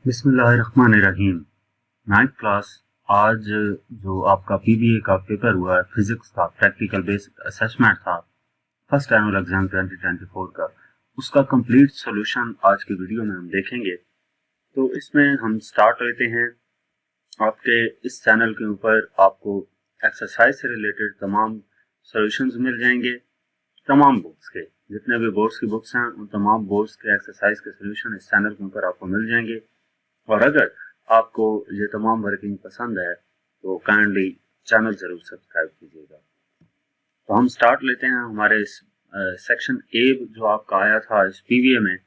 बिस्मिल्लाहिर्रहमानिर्रहीम। 9th class. आज जो आपका पीबीए का पेपर हुआ है, फिजिक्स का प्रैक्टिकल बेस्ड असेसमेंट था, फर्स्ट एनुअल एग्जाम 2024 का, उसका कंप्लीट सॉल्यूशन आज की वीडियो में हम देखेंगे। तो इसमें हम स्टार्ट लेते हैं। आपके इस चैनल के ऊपर आपको एक्सरसाइज से रिलेटेड तमाम सॉल्यूशंस मिल जाएंगे। तमाम बुक्स के जितने भी बोर्ड्स की बुक्स हैं उन तमाम बोर्ड्स के एक्सरसाइज के सॉल्यूशन इस चैनल के ऊपर आपको मिल जाएंगे। और अगर आपको ये तमाम वर्किंग पसंद है तो काइंडली चैनल जरूर सब्सक्राइब कीजिएगा। तो हम स्टार्ट लेते हैं हमारे इस सेक्शन ए जो आपका आया था इस पीवीए में।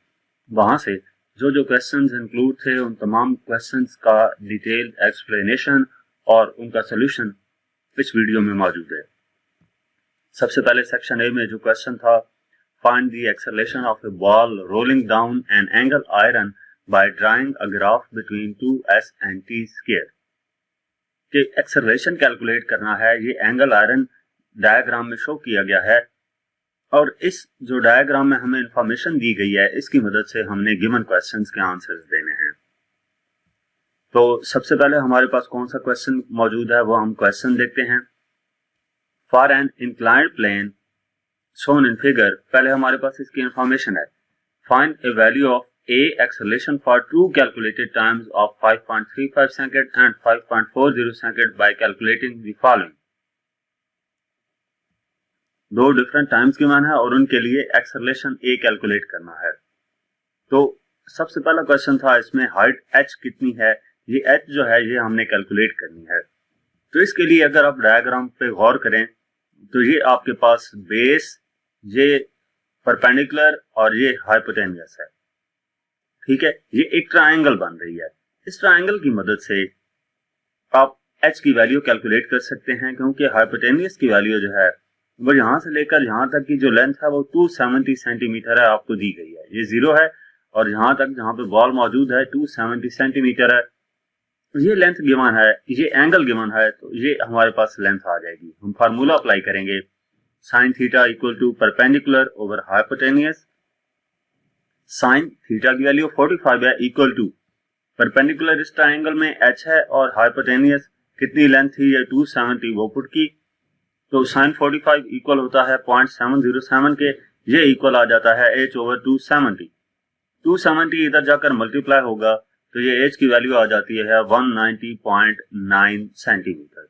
वहां से जो जो क्वेश्चंस इंक्लूड थे उन तमाम क्वेश्चंस का डिटेल एक्सप्लेनेशन और उनका सोल्यूशन इस वीडियो में मौजूद है। सबसे पहले सेक्शन ए में जो क्वेश्चन था, find the acceleration of A ball rolling down an angle iron by drawing a graph between 2s and t square। कि एक्सेलरेशन कैलकुलेट करना है, ये एंगल आयरन डायग्राम में शो किया गया है और इस जो डायग्राम में हमें इंफॉर्मेशन दी गई है इसकी मदद से हमने गिवन क्वेश्चंस के आंसर्स देने हैं। तो सबसे पहले हमारे पास कौन सा क्वेश्चन मौजूद है वो हम क्वेश्चन देखते हैं। For an inclined plane shown in figure, पहले हमारे पास इसकी इंफॉर्मेशन है। Find a value of A acceleration for two calculated times of 5.35 second and 5.40 second by calculating the following। दो डिफरेंट टाइम्स गिवन है और उनके लिए एक्सेलरेशन A कैलकुलेट करना है। तो सबसे पहला क्वेश्चन था इसमें हाइट h कितनी है, ये h जो है ये हमने कैलकुलेट करनी है। तो इसके लिए अगर आप डायग्राम पे गौर करें तो ये आपके पास बेस, ये परपेंडिकुलर और ये हाइपोटेन्यूस है। ठीक है, ये एक ट्रायंगल बन रही है। इस ट्रायंगल की मदद से आप h की वैल्यू कैलकुलेट कर सकते हैं, क्योंकि हाइपोटेन्यूस की वैल्यू जो है वो यहां से लेकर यहां तक की जो लेंथ है वो 270 सेंटीमीटर है, आपको दी गई है। ये 0 है और यहां तक जहां पे बॉल मौजूद है 270 सेंटीमीटर है। ये लेंथ गिवन है, ये एंगल गिवन है, तो ये हमारे पास लेंथ आ जाएगी। हम फार्मूला अप्लाई करेंगे, sine theta equal to perpendicular over hypotenuse. Sine theta की वैल्यू 45 है इक्वल टू परपेंडिकुलर इस ट्रायंगल में h है और हाइपोटेन्यूस कितनी लेंथ थी ये 270 वो पुट की। तो साइन 45 इक्वल होता है 0.707 के, ये इक्वल आ जाता है h ओवर 270। 270 इधर जाकर मल्टीप्लाई होगा तो ये h की वैल्यू आ जाती है 190.9 सेंटीमीटर।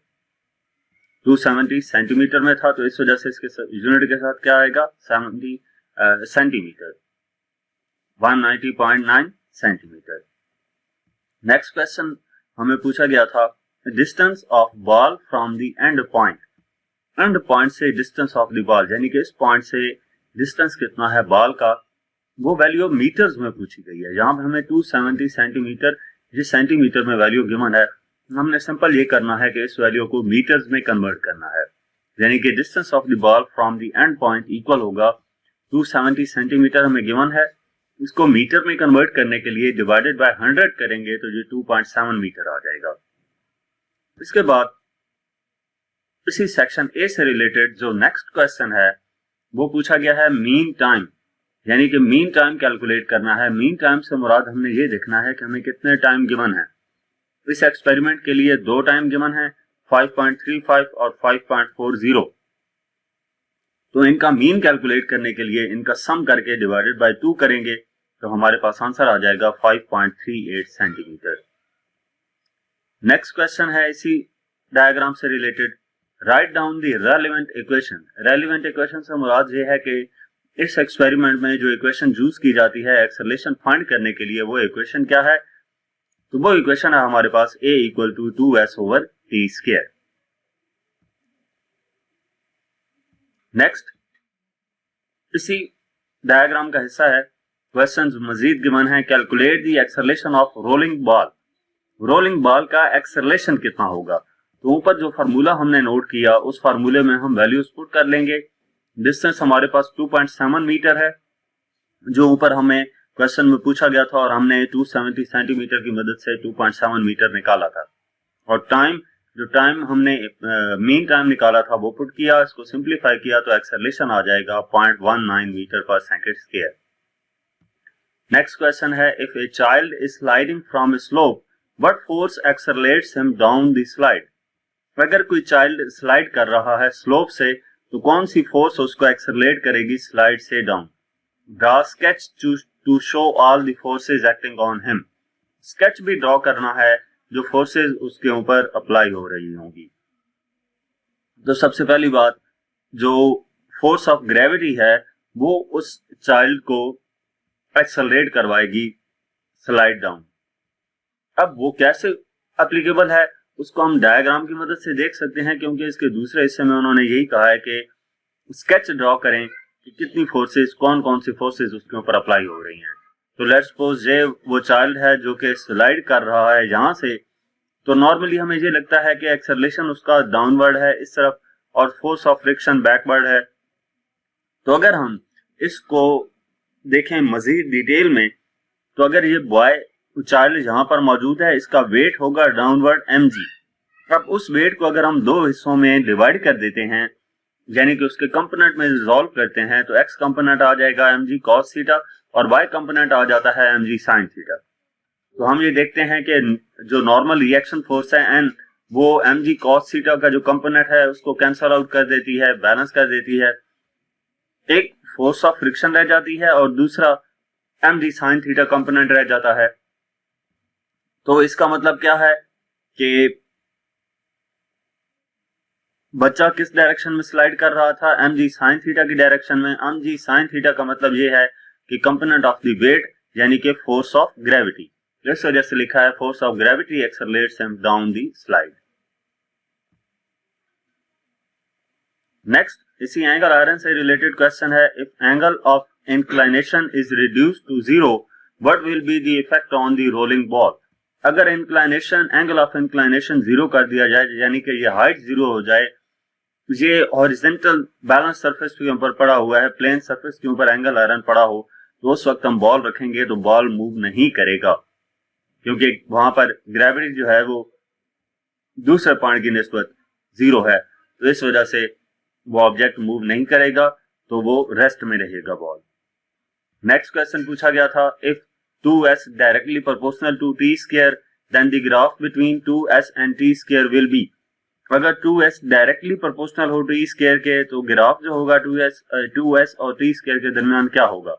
270 सेंटीमीटर में था तो इस वजह से इसके यूनिट के साथ क्या आएगा 70 सेंटीमीटर, 190.9 सेंटीमीटर। नेक्स्ट क्वेश्चन हमें पूछा गया था distance of ball from the end point. And point से डिस्टेंस ऑफ द बॉल, यानी कि इस पॉइंट से डिस्टेंस कितना है बॉल का, वो वैल्यू मीटर्स में पूछी गई है। यहाँ पे हमें 270 सेंटीमीटर, ये सेंटीमीटर में वैल्यू गिवन है। हमने सिंपल ये करना है कि इस वैल्यू को मीटर्स में कन्वर्ट करना है, यानी कि distance of the ball from the end point equal होगा 270 सेंटीमीटर हमें गिवन है, इसको मीटर में कन्वर्ट करने के लिए डिवाइडेड बाय 100 करेंगे तो ये 2.7 मीटर आ जाएगा। इसके बाद इसी सेक्शन ए से रिलेटेड जो नेक्स्ट क्वेश्चन है वो पूछा गया है मीन टाइम, यानी कि मीन टाइम कैलकुलेट करना है। मीन टाइम से मुराद हमने ये देखना है कि हमें कितने टाइम गिवन है। इस एक्सपेरिमेंट के लिए दो टाइम गिवन है, 5.35 और 5.40। तो इनका मीन कैलकुलेट करने के लिए इनका सम करके डिवाइडेड बाय 2 करेंगे तो हमारे पास आंसर आ जाएगा 5.38 सेंटीमीटर। नेक्स्ट क्वेश्चन है इसी डायग्राम से related, right down the relevant equation. Relevant equation से मुराद ये है कि इस एक्सपेरिमेंट में जो इक्वेशन यूज की जाती है एक्सेलरेशन फाइंड करने के लिए, वो इक्वेशन क्या है। तो वो इक्वेशन है हमारे पास a equal to 2s over t square. Next इसी डायग्राम का हिस्सा है, क्वेश्चंस मजीद गिवन है, calculate the acceleration of rolling ball. Rolling ball का एक्सेलरेशन कितना होगा। तो ऊपर जो फार्मूला हमने नोट किया उस फार्मूले में हम वैल्यूज पुट कर लेंगे। डिस्टेंस हमारे पास 2.7 मीटर है जो ऊपर हमें क्वेश्चन में पूछा गया था और हमने 270 सेंटीमीटर की मदद से 2.7 मीटर निकाला था। और टाइम, जो टाइम हमने मीन टाइम निकाला था वो पुट किया, इसको सिंप्लीफाई किया तो एक्सेलरेशन आ जाएगा 0.19 मीटर पर सेकंड स्क्वायर। नेक्स्ट क्वेश्चन है, if a child is sliding from A slope what force accelerates him down the slide. अगर कोई चाइल्ड स्लाइड कर रहा है स्लोप से तो कौन सी फोर्स उसको एक्सेलरेट करेगी स्लाइड से down. Draw sketch to show all the forces acting on him. Sketch भी ड्रॉ करना है जो फोर्सेस उसके ऊपर अप्लाई हो रही होंगी। तो सबसे पहली बात, जो फोर्स ऑफ ग्रेविटी है वो उस चाइल्ड को एक्सेलरेट करवाएगी स्लाइड डाउन। अब वो कैसे एप्लीकेबल है उसको हम डायग्राम की मदद से देख सकते हैं, क्योंकि इसके दूसरे हिस्से में उन्होंने यही कहा है कि स्केच ड्रॉ करें कि कितनी फोर्सेस, कौन कौन सी फोर्सेस उसके ऊपर अप्लाई हो रही हैं। तो लेट्स सपोज ये वो चाइल्ड है जो कि स्लाइड कर रहा है यहाँ से, तो नॉर्मली हमें ये लगता है कि एक्सेलरेशन उसका डाउनवर्ड है इस तरफ और फोर्स ऑफ फ्रिक्शन बैकवर्ड है। तो अगर हम इसको देखें मजीद डिटेल में, तो अगर ये बॉय चाइल्ड यहाँ पर मौजूद है, इसका वेट होगा डाउनवर्ड mg। अब उस वेट को अगर हम दो हिस्सों में डिवाइड कर देते हैं, यानी कि उसके कंपोनेंट में रिजॉल्व करते हैं, तो x कंपोनेंट आ जाएगा mg cos थीटा और y कंपोनेंट आ जाता है mg sin थीटा। तो हम ये देखते हैं कि जो नॉर्मल रिएक्शन फोर्स है n, वो mg cos थीटा का जो कंपोनेंट है उसको कैंसल आउट कर देती है, बैलेंस कर देती है। एक फोर्स ऑफ फ्रिक्शन रह जाती है और दूसरा mg sin थीटा कंपोनेंट रह जाता है। तो इसका मतलब क्या है कि बच्चा किस डायरेक्शन में स्लाइड कर रहा था, mg sin थीटा की डायरेक्शन में। mg sin थीटा का मतलब ये है कि कंपोनेंट ऑफ द वेट यानी कि फोर्स ऑफ ग्रेविटी, इस वजह से लिखा है force of gravity accelerates him down the slide. Next, इसी एंगल आयरन से रिलेटेड क्वेश्चन है, if angle of inclination is reduced to 0 what will be the effect on the rolling ball. अगर इंक्लाइनेशन, एंगल ऑफ इंक्लाइनेशन 0 कर दिया जाए, यानी कि ये हाइट 0 हो जाए, ये हॉरिजॉन्टल बैलेंस सरफेस के ऊपर पड़ा हुआ है, प्लेन सरफेस के ऊपर एंगल आयरन पड़ा हो, तो उस वक्त हम बॉल रखेंगे तो बॉल मूव नहीं करेगा, क्योंकि वहां पर ग्रेविटी जो है वो दूसरे पॉइंट की निस्बत 0 है। तो इस वजह से वो ऑब्जेक्ट मूव नहीं करेगा, तो वो रेस्ट में रहेगा बॉल। नेक्स्ट क्वेश्चन पूछा गया था, if 2s directly proportional to t square then the graph between 2s and t square will be. अगर 2s डायरेक्टली प्रोपोर्शनल हो t स्क्वायर के, तो ग्राफ जो होगा 2s और t स्क्वायर के दरमियान क्या होगा।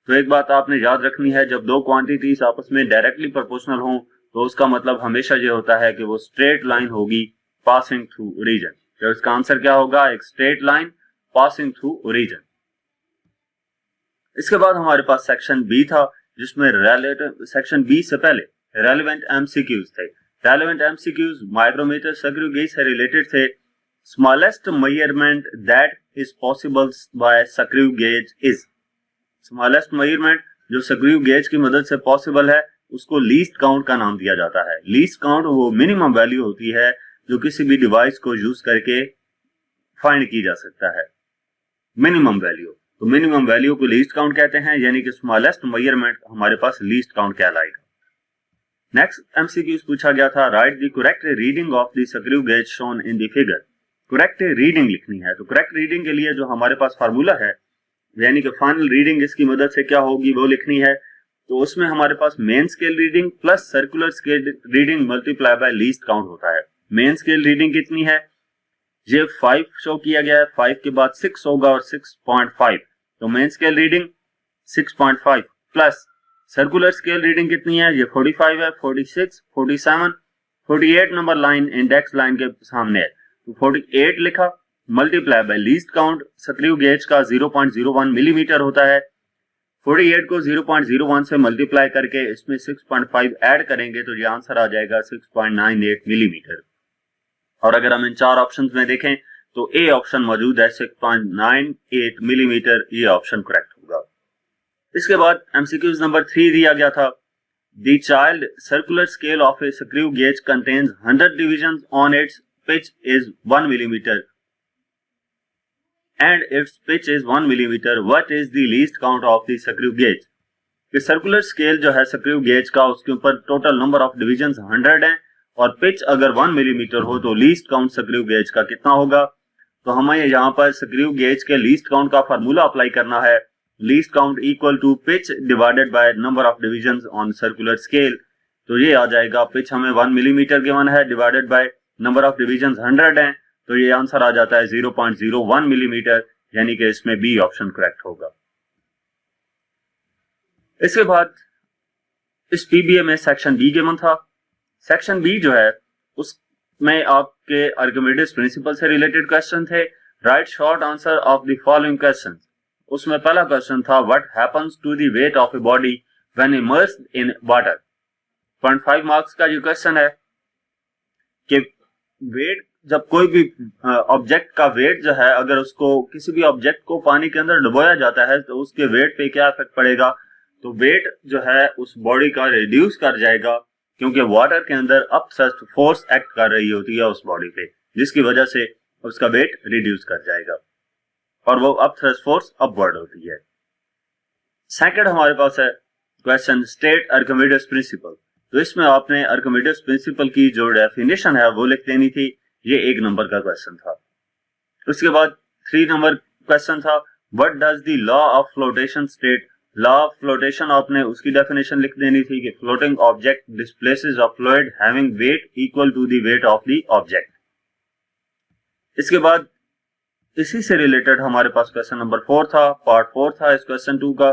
तो एक बात आपने याद रखनी है, जब दो क्वांटिटीज आपस में डायरेक्टली प्रोपोर्शनल हो तो उसका मतलब हमेशा ये होता है कि वो स्ट्रेट लाइन होगी पासिंग थ्रू ओरिजिन। तो इसका आंसर क्या होगा, एक straight line passing through origin. इसके बाद हमारे पास सेक्शन बी था, जिसमें सेक्शन बी से पहले रेलेवेंट एमसीक्यूज थे। Relevant MCQs micrometer screw gauge से रिलेटेड थे। Smallest measurement that is possible by screw gauge is. Smallest measurement जो स्क्रू गेज की मदद से पॉसिबल है उसको लीस्ट काउंट का नाम दिया जाता है। लीस्ट काउंट वो मिनिमम वैल्यू होती है जो किसी भी डिवाइस को यूज करके फाइंड की जा सकता है, मिनिमम वैल्यू। तो मिनिमम वैल्यू को लीस्ट काउंट कहते हैं, यानी कि स्मॉलेस्ट मेजरमेंट हमारे पास लीस्ट काउंट कहलाएगा। नेक्स्ट एमसीक्यूज पूछा गया था, right the correct reading of the screw gauge shown in the figure. Correct reading लिखनी है। तो करेक्ट रीडिंग के लिए जो हमारे पास फार्मूला है, यानी कि फाइनल रीडिंग इसकी मदद से क्या होगी वो लिखनी है। तो उसमें हमारे पास main scale reading plus circular scale reading multiply by least count होता है। मेन स्केल रीडिंग कितनी है, ये 5 शो किया गया है, 5 के बाद 6 होगा और 6.5, तो main scale reading 6.5 plus circular scale reading कितनी है, ये 45 है, 46, 47, 48 नंबर लाइन इंडेक्स लाइन के सामने है, तो 48 लिखा multiply by least count. Screw gauge का 0.01 मिलीमीटर होता है, 48 को 0.01 से मल्टीप्लाई करके इसमें 6.5 ऐड करेंगे तो ये आंसर आ जाएगा 6.98 मिलीमीटर। और अगर हम इन चार ऑप्शंस में देखें तो ए ऑप्शन मौजूद है 6.98 मिलीमीटर, ये ऑप्शन करेक्ट होगा। इसके बाद एमसीक्यूज नंबर 3 दिया गया था, the child circular scale of A screw gauge contains 100 divisions on it's pitch is 1 millimetre and its pitch is 1 millimeter. What is the least count of the screw gauge? कि circular scale जो है screw gauge का, उसके ऊपर total number of divisions 100 हैं और pitch अगर 1 millimetre हो तो लीस्ट काउंट स्क्रू गेज का कितना होगा। तो हमें यहाँ पर स्क्रू गेज के लीस्ट काउंट का फार्मूला अप्लाई करना है, least count equal to pitch divided by number of divisions on circular scale. तो ये आ जाएगा, पिच हमें 1 मिलीमीटर गिवन है, divided by number of divisions 100 हैं, तो ये आंसर आ जाता है 0.01 मिलीमीटर, यानी कि इसमें बी ऑप्शन करेक्ट होगा। इसके बाद इस पीबीए में सेक्शन बी गिवन था। सेक्शन बी जो है उसमें आपके आर्किमिडीज प्रिंसिपल से रिलेटेड क्वेश्चन थे। Write short answer of the following question. उसमें पहला क्वेश्चन था what happens to the weight of a body when immersed in water. 0.5 marks का ये क्वेश्चन है कि वेट, जब कोई भी ऑब्जेक्ट का वेट जो है, अगर उसको किसी भी ऑब्जेक्ट को पानी के अंदर डुबोया जाता है तो उसके वेट पे क्या इफेक्ट पड़ेगा। तो वेट जो है उस बॉडी का रिड्यूस कर जाएगा, क्योंकि वाटर के अंदर अपथ्रस्ट फोर्स एक्ट कर रही होती है उस बॉडी पे, जिसकी वजह से उसका वेट रिड्यूस कर जाएगा और वो अपथ्रस्ट फोर्स अपवर्ड होती है। सेकंड हमारे पास है क्वेश्चन स्टेट आर्किमिडीज प्रिंसिपल। तो इसमें आपने आर्किमिडीज प्रिंसिपल की जो डेफिनेशन है वो लिख देनी थी। ये 1 नंबर का क्वेश्चन था। उसके बाद 3 नंबर क्वेश्चन था what does the law of flotation state. Law of flotation आपने उसकी डेफिनेशन लिख देनी थी कि floating object displaces a fluid having weight equal to the weight of the object. इसके बाद इसी से रिलेटेड हमारे पास क्वेश्चन नंबर 4 था, पार्ट 4 था इस क्वेश्चन 2 का।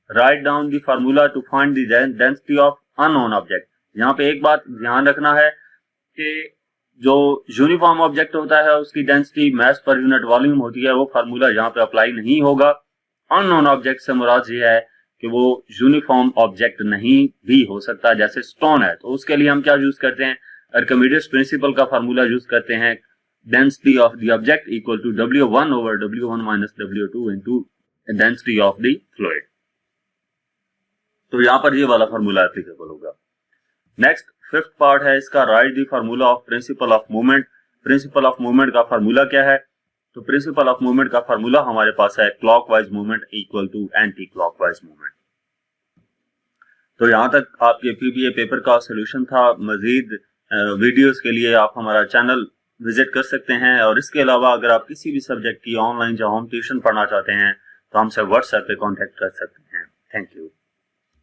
Write down the formula to find the density of unknown object. यहाँ पे एक बात ध्यान रखना है कि जो यूनिफॉर्म ऑब्जेक्ट होता है उसकी density mass per unit volume होती है, वो फार्मूला यहाँ पे अप्लाई नहीं होगा। अननोन ऑब्जेक्ट से मुराद ये है कि वो यूनिफॉर्म ऑब्जेक्ट नहीं भी हो सकता, जैसे स्टोन है, तो उसके लिए हम क्या यूज करते हैं, आर्किमिडीज प्रिंसिपल का फार्मूला यूज करते हैं, density of the object equal to W1 over W1 minus W2 into density of the fluid. तो यहाँ पर ये वाला फार्मूला एप्लीकेबल होगा। नेक्स्ट 5th पार्ट है इसका, write the formula of principle of movement. Principle of movement का formula क्या है। तो प्रिंसिपल ऑफ मूवमेंट का फार्मूला हमारे पास है clockwise movement equal to anti clockwise movement. तो यहां तक आपके पीबीए पेपर का सॉल्यूशन था। मजीद वीडियोस के लिए आप हमारा चैनल विजिट कर सकते हैं, और इसके अलावा अगर आप किसी भी सब्जेक्ट की ऑनलाइन या होम ट्यूशन पढ़ना चाहते हैं तो हमसे व्हाट्सएप पे कांटेक्ट कर सकते हैं। Thank you.